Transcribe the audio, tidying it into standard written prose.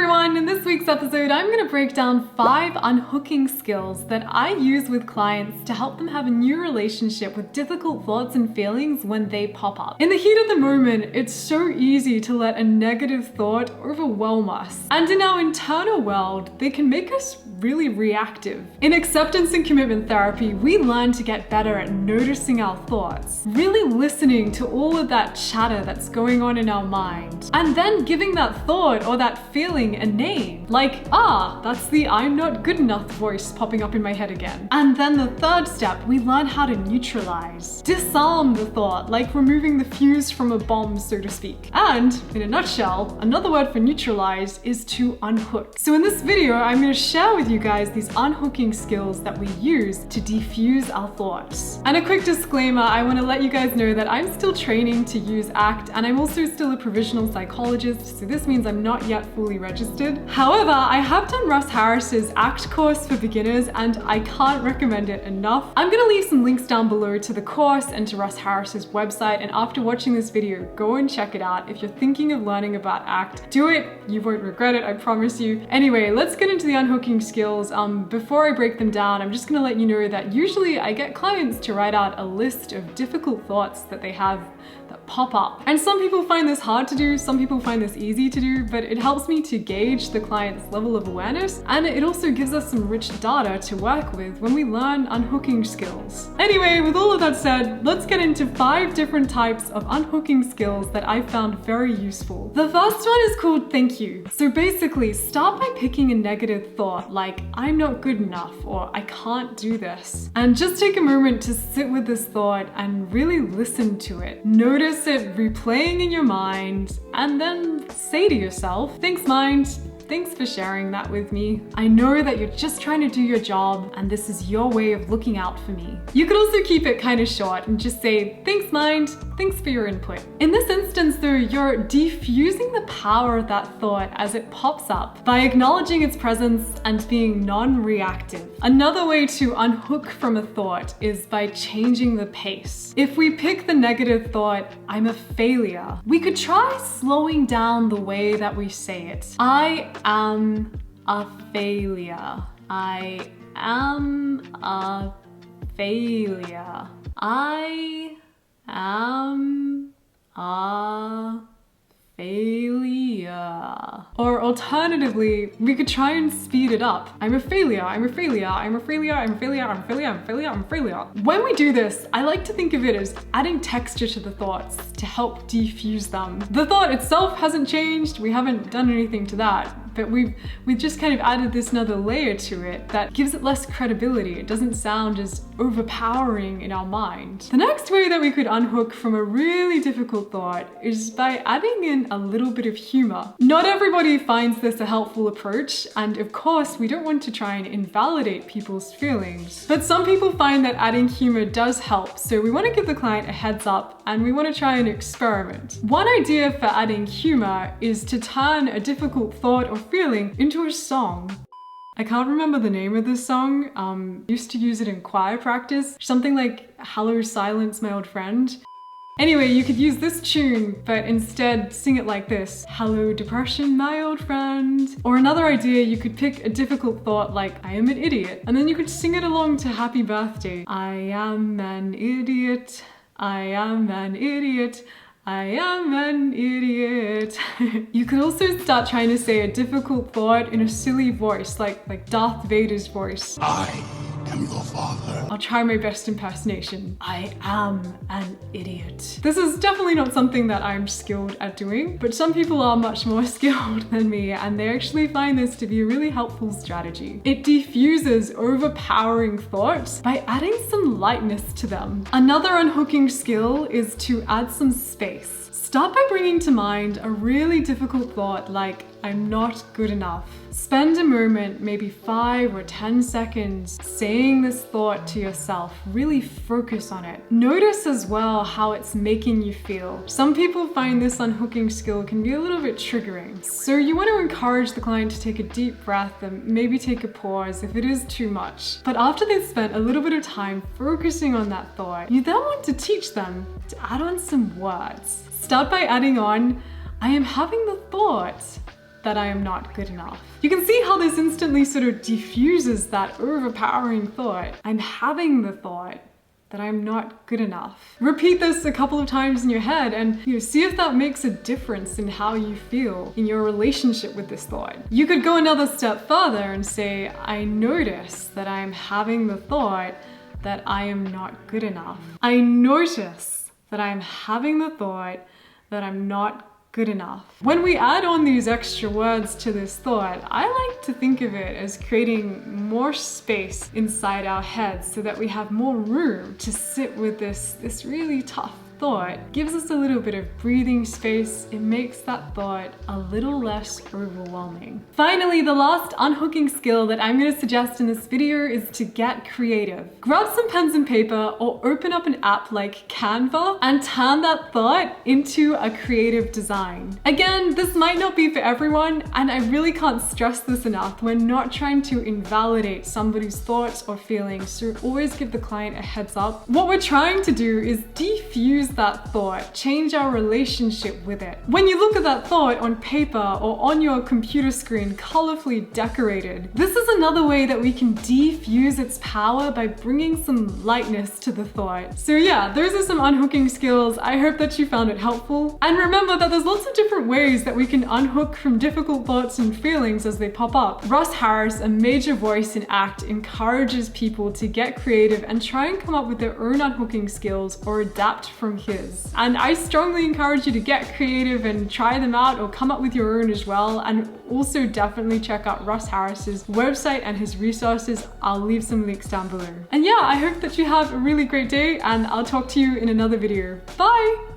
everyone, in this week's episode I'm going to break down 5 unhooking skills that I use with clients to help them have a new relationship with difficult thoughts and feelings when they pop up. In the heat of the moment, it's so easy to let a negative thought overwhelm us. And in our internal world, they can make us really reactive. In acceptance and commitment therapy, we learn to get better at noticing our thoughts, really listening to all of that chatter that's going on in our mind, and then giving that thought or that feeling a name, like, that's the I'm not good enough voice popping up in my head again. And then the third step, we learn how to neutralize, disarm the thought, like removing the fuse from a bomb, so to speak. And in a nutshell, another word for neutralize is to unhook. So in this video, I'm going to share with you guys these unhooking skills that we use to defuse our thoughts. And a quick disclaimer, I want to let you guys know that I'm still training to use ACT, and I'm also still a provisional psychologist, so this means I'm not yet fully registered. However, I have done Russ Harris's ACT course for beginners, and I can't recommend it enough. I'm going to leave some links down below to the course and to Russ Harris's website, and after watching this video, go and check it out. If you're thinking of learning about ACT, do it. You won't regret it, I promise you. Anyway, let's get into the unhooking skills. Before I break them down, I'm just going to let you know that usually I get clients to write out a list of difficult thoughts that they have that pop up. And some people find this hard to do, some people find this easy to do, but it helps me to gauge the client's level of awareness, and it also gives us some rich data to work with when we learn unhooking skills. Anyway, with all of that said, let's get into 5 different types of unhooking skills that I found very useful. The first one is called thank you. So basically, start by picking a negative thought like I'm not good enough or I can't do this. And just take a moment to sit with this thought and really listen to it. Notice it replaying in your mind, and then say to yourself, thanks mind, thanks for sharing that with me. I know that you're just trying to do your job, and this is your way of looking out for me. You could also keep it kind of short and just say, thanks mind, thanks for your input. In this instance though, you're defusing the power of that thought as it pops up by acknowledging its presence and being non-reactive. Another way to unhook from a thought is by changing the pace. If we pick the negative thought, I'm a failure, we could try slowing down the way that we say it. I am a failure. I am a failure. I am a failure. Or alternatively, we could try and speed it up. I'm a failure, I'm a failure, I'm a failure, I'm a failure, I'm a failure, I'm a failure, I'm a failure. When we do this, I like to think of it as adding texture to the thoughts to help defuse them. The thought itself hasn't changed, we haven't done anything to that, but we've just kind of added this another layer to it that gives it less credibility. It doesn't sound as overpowering in our mind. The next way that we could unhook from a really difficult thought is by adding in a little bit of humor. Not everybody finds this a helpful approach, and of course we don't want to try and invalidate people's feelings, but some people find that adding humor does help, so we want to give the client a heads up and we want to try and experiment. One idea for adding humor is to turn a difficult thought or feeling into a song. I can't remember the name of this song. Used to use it in choir practice. Something like Hello Silence My Old Friend. Anyway, you could use this tune, but instead sing it like this. Hello depression, my old friend. Or another idea, you could pick a difficult thought like I am an idiot, and then you could sing it along to Happy Birthday. I am an idiot. I am an idiot. I am an idiot. You could also start trying to say a difficult thought in a silly voice, like Darth Vader's voice. I am your father. I'll try my best impersonation. I am an idiot. This is definitely not something that I'm skilled at doing, but some people are much more skilled than me, and they actually find this to be a really helpful strategy. It diffuses overpowering thoughts by adding some lightness to them. Another unhooking skill is to add some space. Start by bringing to mind a really difficult thought like I'm not good enough. Spend a moment, maybe 5 or 10 seconds, saying this thought to yourself. Really focus on it. Notice as well how it's making you feel. Some people find this unhooking skill can be a little bit triggering. So you want to encourage the client to take a deep breath and maybe take a pause if it is too much. But after they've spent a little bit of time focusing on that thought, you then want to teach them to add on some words. Start by adding on, I am having the thought that I am not good enough. You can see how this instantly sort of diffuses that overpowering thought. I'm having the thought that I'm not good enough. Repeat this a couple of times in your head and see if that makes a difference in how you feel in your relationship with this thought. You could go another step further and say, I notice that I'm having the thought that I am not good enough. I notice that I'm having the thought that I'm not good enough. When we add on these extra words to this thought, I like to think of it as creating more space inside our heads so that we have more room to sit with this really tough thought. Gives us a little bit of breathing space. It makes that thought a little less overwhelming. Finally, the last unhooking skill that I'm going to suggest in this video is to get creative. Grab some pens and paper or open up an app like Canva and turn that thought into a creative design. Again, this might not be for everyone, and I really can't stress this enough. We're not trying to invalidate somebody's thoughts or feelings, so always give the client a heads up. What we're trying to do is defuse that thought, change our relationship with it. When you look at that thought on paper or on your computer screen, colorfully decorated, this is another way that we can defuse its power by bringing some lightness to the thought. So yeah, those are some unhooking skills. I hope that you found it helpful. And remember that there's lots of different ways that we can unhook from difficult thoughts and feelings as they pop up. Russ Harris, a major voice in ACT, encourages people to get creative and try and come up with their own unhooking skills or adapt from his. And I strongly encourage you to get creative and try them out or come up with your own as well. And also definitely check out Russ Harris's website and his resources. I'll leave some links down below. And yeah, I hope that you have a really great day, and I'll talk to you in another video. Bye!